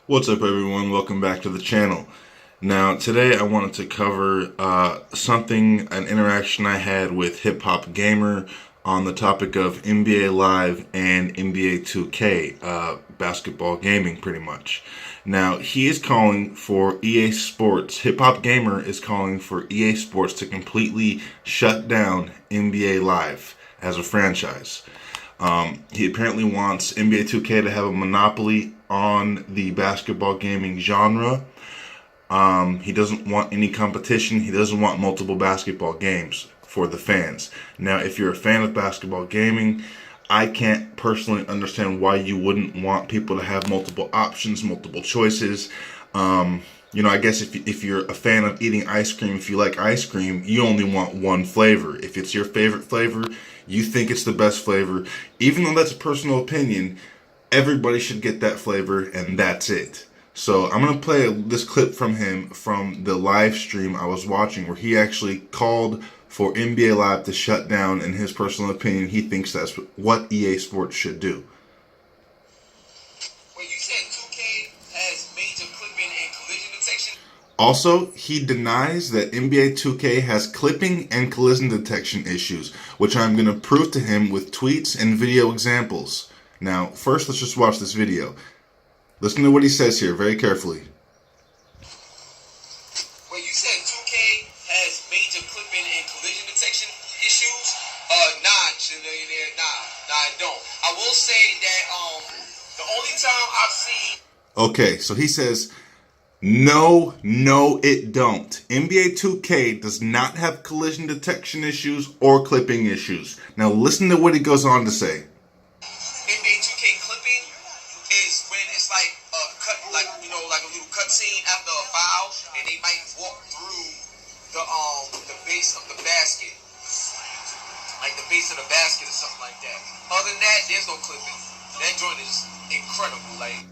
What's up, everyone? Welcome back to the channel. Now, today I wanted to cover an interaction I had with HipHopGamer on the topic of NBA Live and NBA2K, basketball gaming, pretty much. Now, he is calling for EA Sports, HipHopGamer is calling for EA Sports to completely shut down NBA Live as a franchise. He apparently wants NBA 2K to have a monopoly on the basketball gaming genre. He doesn't want any competition. He doesn't want multiple basketball games for the fans. Now, if you're a fan of basketball gaming, I can't personally understand why you wouldn't want people to have multiple options, multiple choices. I guess if you're a fan of eating ice cream, if you like ice cream, you only want one flavor. If it's your favorite flavor, you think it's the best flavor. Even though that's a personal opinion, everybody should get that flavor, and that's it. So I'm going to play this clip from him from the live stream I was watching where he actually called for NBA Live to shut down. In his personal opinion, he thinks that's what EA Sports should do. Wait, you said 2K has major clipping and collision detection? Also, he denies that NBA 2K has clipping and collision detection issues, which I'm going to prove to him with tweets and video examples. Now, first, let's just watch this video. Listen to what he says here very carefully. Wait, you said 2K has major clipping and collision detection issues? Nah, I don't. I will say that the only time I've seen. Okay, so he says, no, it don't. NBA 2K does not have collision detection issues or clipping issues. Now listen to what he goes on to say. NBA 2K clipping is when it's like a cut, like a little cut scene after a foul, and they might walk through the base of the basket, like the base of the basket or something like that. Other than that, there's no clipping. That joint is incredible. Like,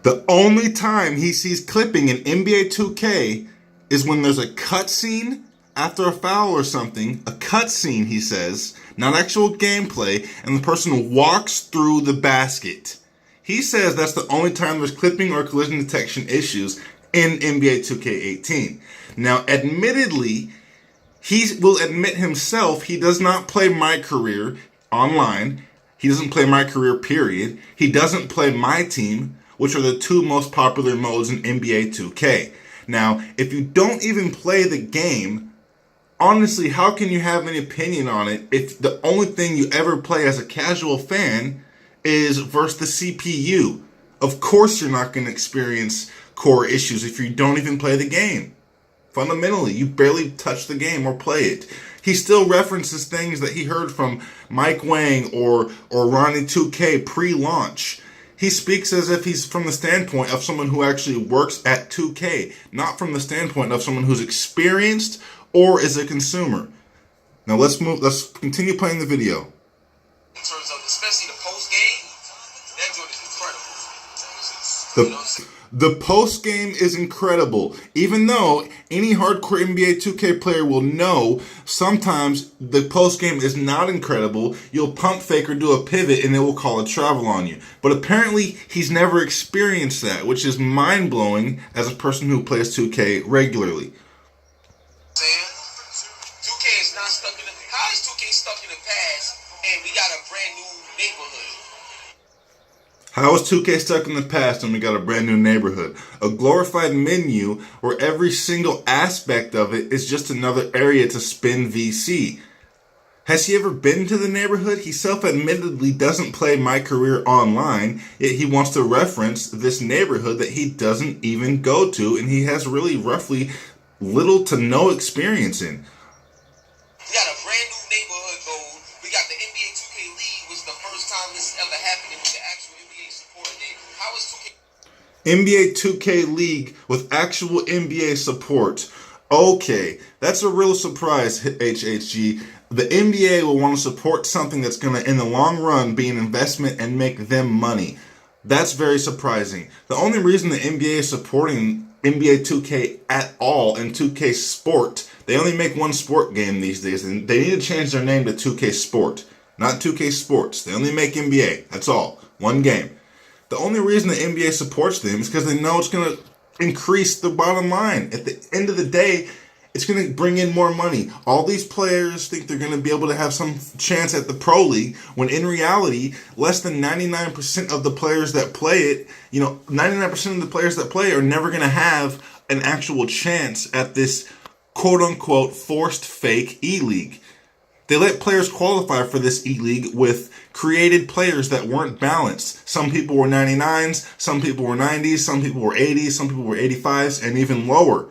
the only time he sees clipping in NBA 2K is when there's a cut scene after a foul or something. A cut scene, he says, not actual gameplay, and the person walks through the basket. He says that's the only time there's clipping or collision detection issues in NBA 2K18. Now, admittedly, he will admit himself he does not play My Career online. He doesn't play My Career, period. He doesn't play My Team, which are the two most popular modes in NBA 2K. Now, if you don't even play the game, honestly, how can you have any opinion on it if the only thing you ever play as a casual fan is versus the CPU? Of course you're not going to experience core issues if you don't even play the game. Fundamentally, you barely touch the game or play it. He still references things that he heard from Mike Wang or Ronnie 2K pre-launch. He speaks as if he's from the standpoint of someone who actually works at 2K, not from the standpoint of someone who's experienced or is a consumer. Now let's continue playing the video. In terms of especially the post game, that joint is incredible. The post game is incredible. Even though any hardcore NBA 2K player will know sometimes the post game is not incredible. You'll pump fake or do a pivot and it will call a travel on you. But apparently he's never experienced that, which is mind blowing as a person who plays 2K regularly. 2K is not stuck in the. How is 2K stuck in the past and we got a brand new neighborhood? How is 2K stuck in the past and we got a brand new neighborhood? A glorified menu where every single aspect of it is just another area to spin VC. Has he ever been to the neighborhood? He self-admittedly doesn't play My Career online, yet he wants to reference this neighborhood that he doesn't even go to and he has really roughly little to no experience in. We got a brand new neighborhood mode. We got the NBA 2K League, which is the first time this ever happened with the actual NBA supporting it. How is 2K? NBA 2K League with actual NBA support. Okay, that's a real surprise, HHG. The NBA will want to support something that's going to, in the long run, be an investment and make them money. That's very surprising. The only reason the NBA is supporting NBA 2K at all and 2K Sport, they only make one sport game these days, and they need to change their name to 2K Sport, not 2K Sports. They only make NBA. That's all. One game. The only reason the NBA supports them is because they know it's going to increase the bottom line. At the end of the day, it's going to bring in more money. All these players think they're going to be able to have some chance at the Pro League, when in reality, less than 99% of the players that play it, 99% of the players that play are never going to have an actual chance at this quote-unquote forced fake E-League. They let players qualify for this E-League with created players that weren't balanced. Some people were 99s, some people were 90s, some people were 80s, some people were 85s, and even lower.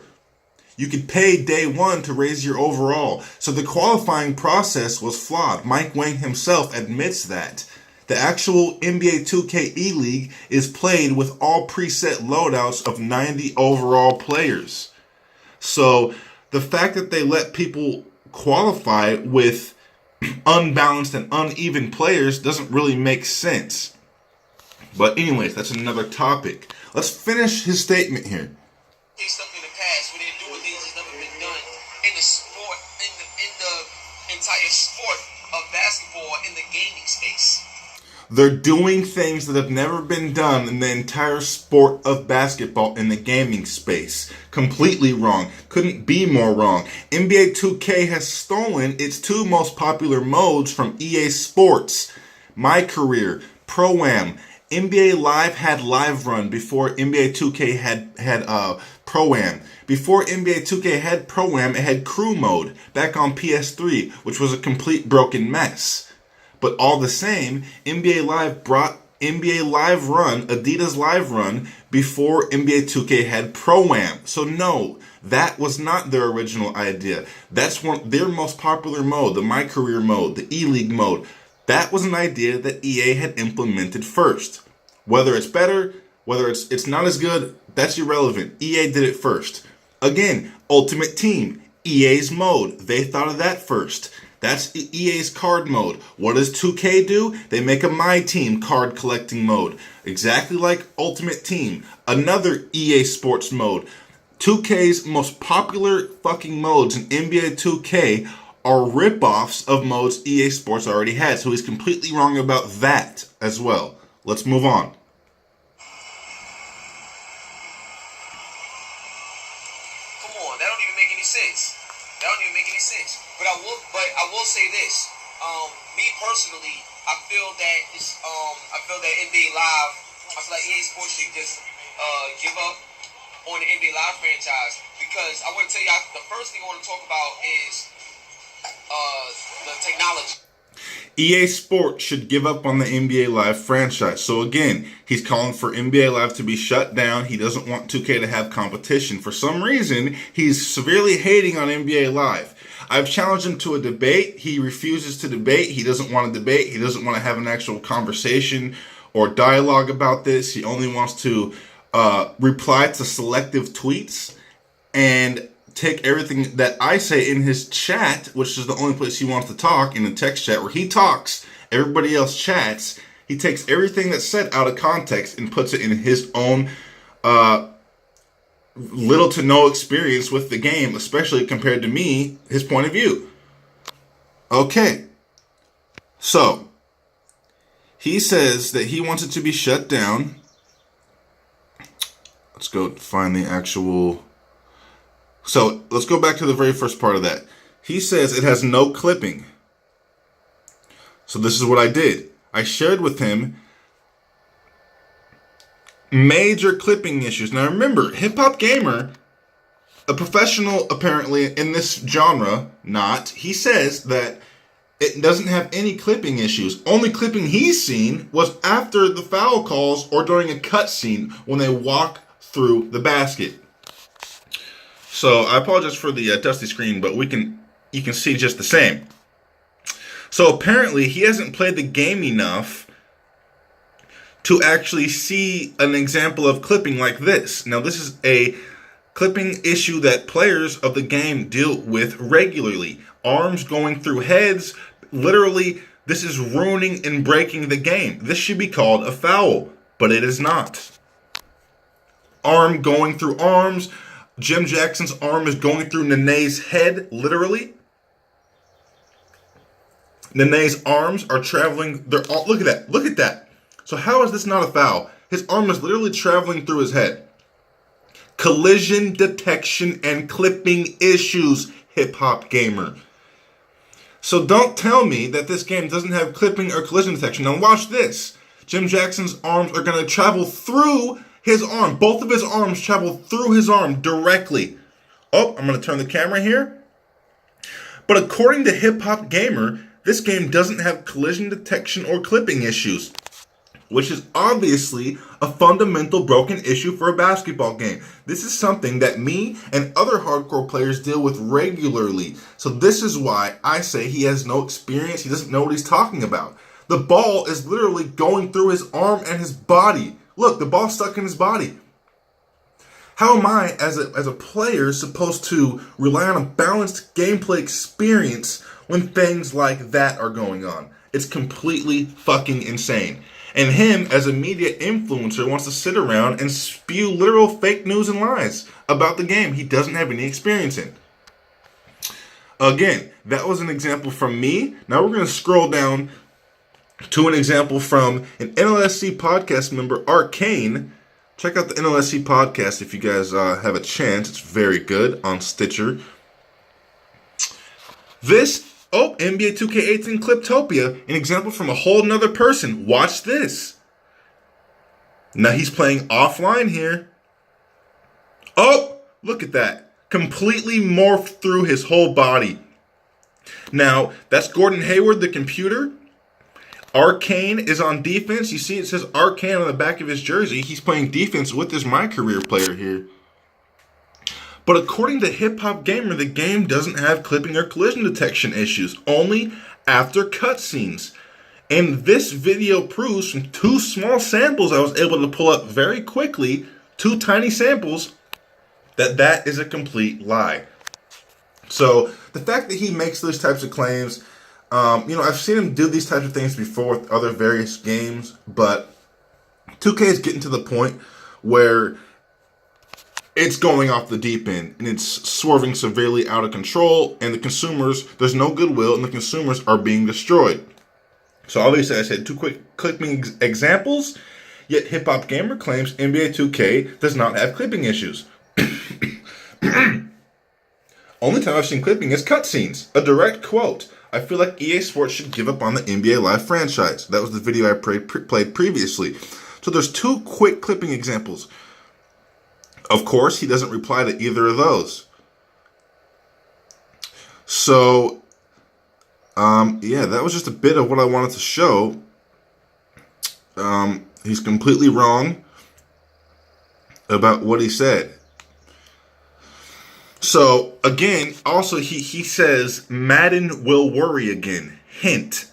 You could pay day one to raise your overall. So the qualifying process was flawed. Mike Wang himself admits that. The actual NBA 2K E-League is played with all preset loadouts of 90 overall players. So the fact that they let people qualify with unbalanced and uneven players doesn't really make sense. But anyways, that's another topic. Let's finish his statement here. Stuff in the past where they're doing things that's never been done in the sport, in the entire sport of basketball, in the gaming space. They're doing things that have never been done in the entire sport of basketball in the gaming space. Completely wrong. Couldn't be more wrong. NBA 2K has stolen its two most popular modes from EA Sports. My Career, Pro-Am. NBA Live had Live Run before NBA 2K had Pro-Am. Before NBA 2K had Pro-Am, it had Crew Mode back on PS3, which was a complete broken mess. But all the same, NBA Live brought NBA Live Run, Adidas Live Run, before NBA 2K had Pro-Am. So no, that was not their original idea. That's their most popular mode, the My Career mode, the E-League mode. That was an idea that EA had implemented first. Whether it's better, whether it's not as good, that's irrelevant. EA did it first. Again, Ultimate Team, EA's mode. They thought of that first. That's EA's card mode. What does 2K do? They make a My Team card collecting mode. Exactly like Ultimate Team. Another EA Sports mode. 2K's most popular fucking modes in NBA 2K are ripoffs of modes EA Sports already had. So he's completely wrong about that as well. Let's move on. Come on, that don't even make any sense. That don't even make any sense. But I will say this. Me personally, I feel that NBA Live. I feel like EA Sports should just give up on the NBA Live franchise, because I want to tell you, the first thing I want to talk about is the technology. EA Sports should give up on the NBA Live franchise. So again, he's calling for NBA Live to be shut down. He doesn't want 2K to have competition. For some reason, he's severely hating on NBA Live. I've challenged him to a debate. He refuses to debate. He doesn't want to debate. He doesn't want to have an actual conversation or dialogue about this. He only wants to reply to selective tweets and take everything that I say in his chat, which is the only place he wants to talk, in the text chat where he talks, everybody else chats. He takes everything that's said out of context and puts it in his own little to no experience with the game, especially compared to me, his point of view. Okay. So, he says that he wants it to be shut down. Let's go find the actual... So, let's go back to the very first part of that. He says it has no clipping. So this is what I did. I shared with him major clipping issues. Now remember, HipHopGamer, a professional apparently in this genre, he says that it doesn't have any clipping issues. Only clipping he's seen was after the foul calls or during a cutscene when they walk through the basket. So I apologize for the dusty screen, but you can see just the same. So apparently he hasn't played the game enough to actually see an example of clipping like this. Now this is a clipping issue that players of the game deal with regularly. Arms going through heads. Literally, this is ruining and breaking the game. This should be called a foul, but it is not. Arm going through arms. Jim Jackson's arm is going through Nene's head, literally. Nene's arms are traveling. Look at that. Look at that. So how is this not a foul? His arm is literally traveling through his head. Collision detection and clipping issues, HipHopGamer. So don't tell me that this game doesn't have clipping or collision detection. Now watch this. Jim Jackson's arms are going to travel through his arm. Both of his arms travel through his arm directly. Oh, I'm going to turn the camera here. But according to HipHopGamer, this game doesn't have collision detection or clipping issues, which is obviously a fundamental broken issue for a basketball game. This is something that me and other hardcore players deal with regularly. So this is why I say he has no experience. He doesn't know what he's talking about. The ball is literally going through his arm and his body. Look, the ball's stuck in his body. How am I, as a player, supposed to rely on a balanced gameplay experience when things like that are going on? It's completely fucking insane. And him, as a media influencer, wants to sit around and spew literal fake news and lies about the game he doesn't have any experience in. Again, that was an example from me. Now we're going to scroll down to an example from an NLSC podcast member, Arcane. Check out the NLSC podcast if you guys have a chance. It's very good on Stitcher. NBA 2K18 Cliptopia, an example from a whole nother person. Watch this. Now he's playing offline here. Oh, look at that. Completely morphed through his whole body. Now, that's Gordon Hayward, the computer. Arcane is on defense. You see it says Arcane on the back of his jersey. He's playing defense with this My Career player here. But according to HipHopGamer, the game doesn't have clipping or collision detection issues, only after cutscenes. And this video proves from two small samples I was able to pull up very quickly, two tiny samples, that is a complete lie. So the fact that he makes those types of claims, I've seen him do these types of things before with other various games, but 2K is getting to the point where it's going off the deep end and it's swerving severely out of control, and the consumers, there's no goodwill, and the consumers are being destroyed. So obviously I said two quick clipping examples, yet HipHopGamer claims NBA 2K does not have clipping issues. Only time I've seen clipping is cutscenes. A direct quote. I feel like EA Sports should give up on the NBA Live franchise. That was the video I played previously. So there's two quick clipping examples. Of course, he doesn't reply to either of those. So, that was just a bit of what I wanted to show. He's completely wrong about what he said. So, again, also he says Madden will worry again. Hint.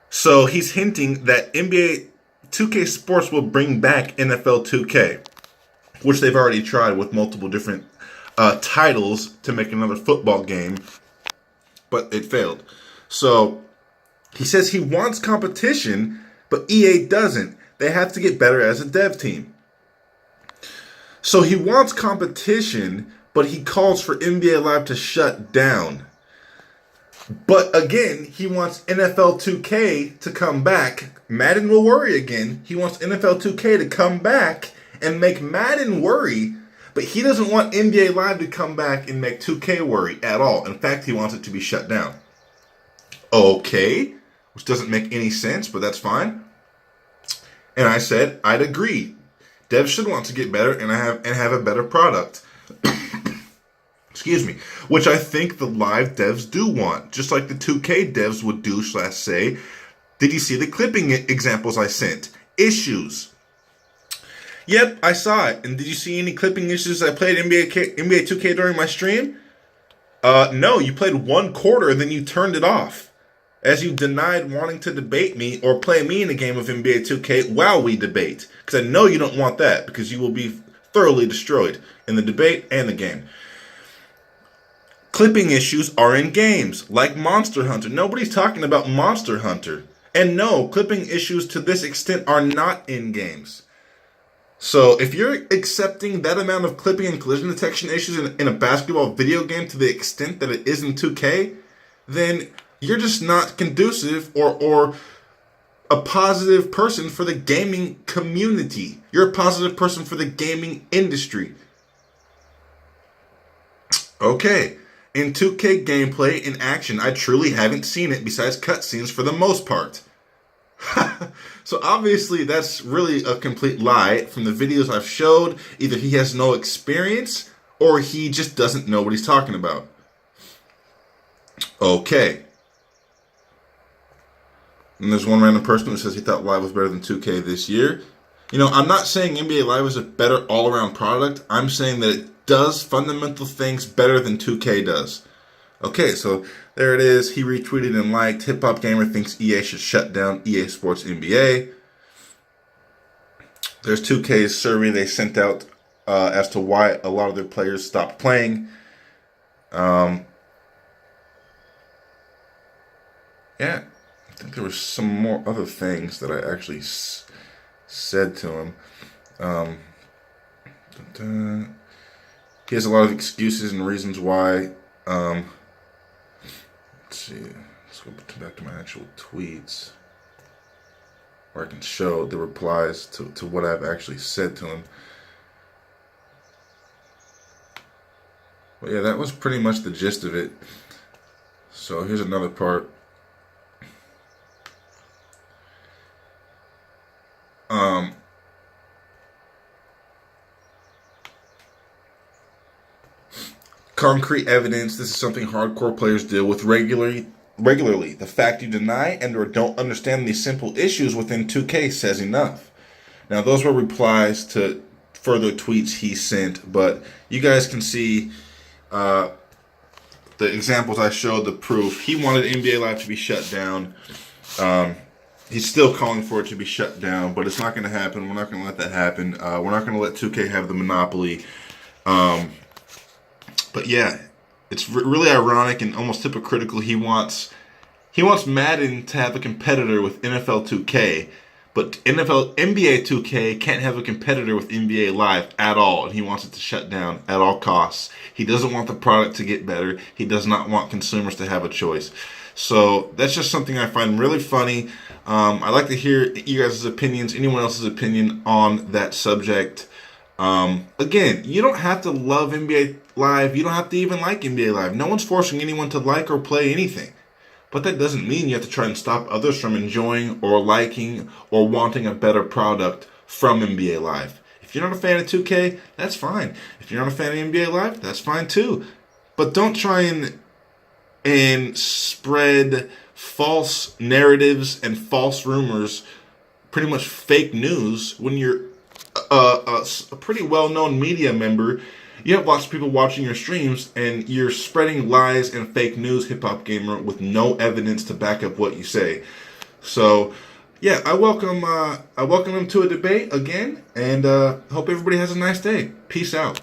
So, he's hinting that NBA 2K Sports will bring back NFL 2K, which they've already tried with multiple different titles to make another football game, but it failed. So, he says he wants competition, but EA doesn't. They have to get better as a dev team. So, he wants competition, but he calls for NBA Live to shut down. But again, he wants NFL 2K to come back. Madden will worry again. He wants NFL 2K to come back and make Madden worry, but he doesn't want NBA Live to come back and make 2K worry at all. In fact, he wants it to be shut down. Okay, which doesn't make any sense, but that's fine. And I said I'd agree. Devs should want to get better and have a better product. Excuse me. Which I think the live devs do want, just like the 2K devs would do / say. Did you see the clipping examples I sent? Issues. Yep, I saw it. And did you see any clipping issues? I played NBA 2K during my stream? No, you played one quarter, then you turned it off, as you denied wanting to debate me or play me in a game of NBA 2K while we debate. Because I know you don't want that, because you will be thoroughly destroyed in the debate and the game. Clipping issues are in games, like Monster Hunter. Nobody's talking about Monster Hunter. And no, clipping issues to this extent are not in games. So if you're accepting that amount of clipping and collision detection issues in a basketball video game to the extent that it is in 2K, then you're just not conducive or a positive person for the gaming community. You're a positive person for the gaming industry. Okay. In 2K gameplay in action, I truly haven't seen it besides cutscenes for the most part. So obviously that's really a complete lie. From the videos I've showed, either he has no experience or he just doesn't know what he's talking about. Okay. And there's one random person who says he thought Live was better than 2K this year. You know, I'm not saying NBA Live is a better all-around product. I'm saying that it does fundamental things better than 2K does. Okay, so there it is. He retweeted and liked. HipHopGamer thinks EA should shut down EA Sports NBA. There's 2K's survey they sent out as to why a lot of their players stopped playing. Yeah, I think there were some more other things that I actually said to him. He has a lot of excuses and reasons why. Let's see. Let's go back to my actual tweets, where I can show the replies to what I've actually said to him. But yeah, that was pretty much the gist of it. So here's another part. Concrete evidence. This is something hardcore players deal with regularly. The fact you deny and or don't understand these simple issues within 2K says enough. Now, those were replies to further tweets he sent, but you guys can see the examples I showed, the proof. He wanted NBA Live to be shut down. He's still calling for it to be shut down, but it's not going to happen. We're not going to let that happen. We're not going to let 2K have the monopoly. But yeah, it's really ironic and almost hypocritical. He wants Madden to have a competitor with NFL 2K, but NBA 2K can't have a competitor with NBA Live at all, and he wants it to shut down at all costs. He doesn't want the product to get better. He does not want consumers to have a choice. So that's just something I find really funny. I'd like to hear you guys' opinions, anyone else's opinion on that subject. Again, you don't have to love NBA Live. You don't have to even like NBA Live. No one's forcing anyone to like or play anything. But that doesn't mean you have to try and stop others from enjoying or liking or wanting a better product from NBA Live. If you're not a fan of 2K, that's fine. If you're not a fan of NBA Live, that's fine too. But don't try and spread false narratives and false rumors, pretty much fake news, when you're a pretty well-known media member. You have lots of people watching your streams, and you're spreading lies and fake news, HipHopGamer, with no evidence to back up what you say. So, yeah, I welcome him to a debate again, and hope everybody has a nice day. Peace out.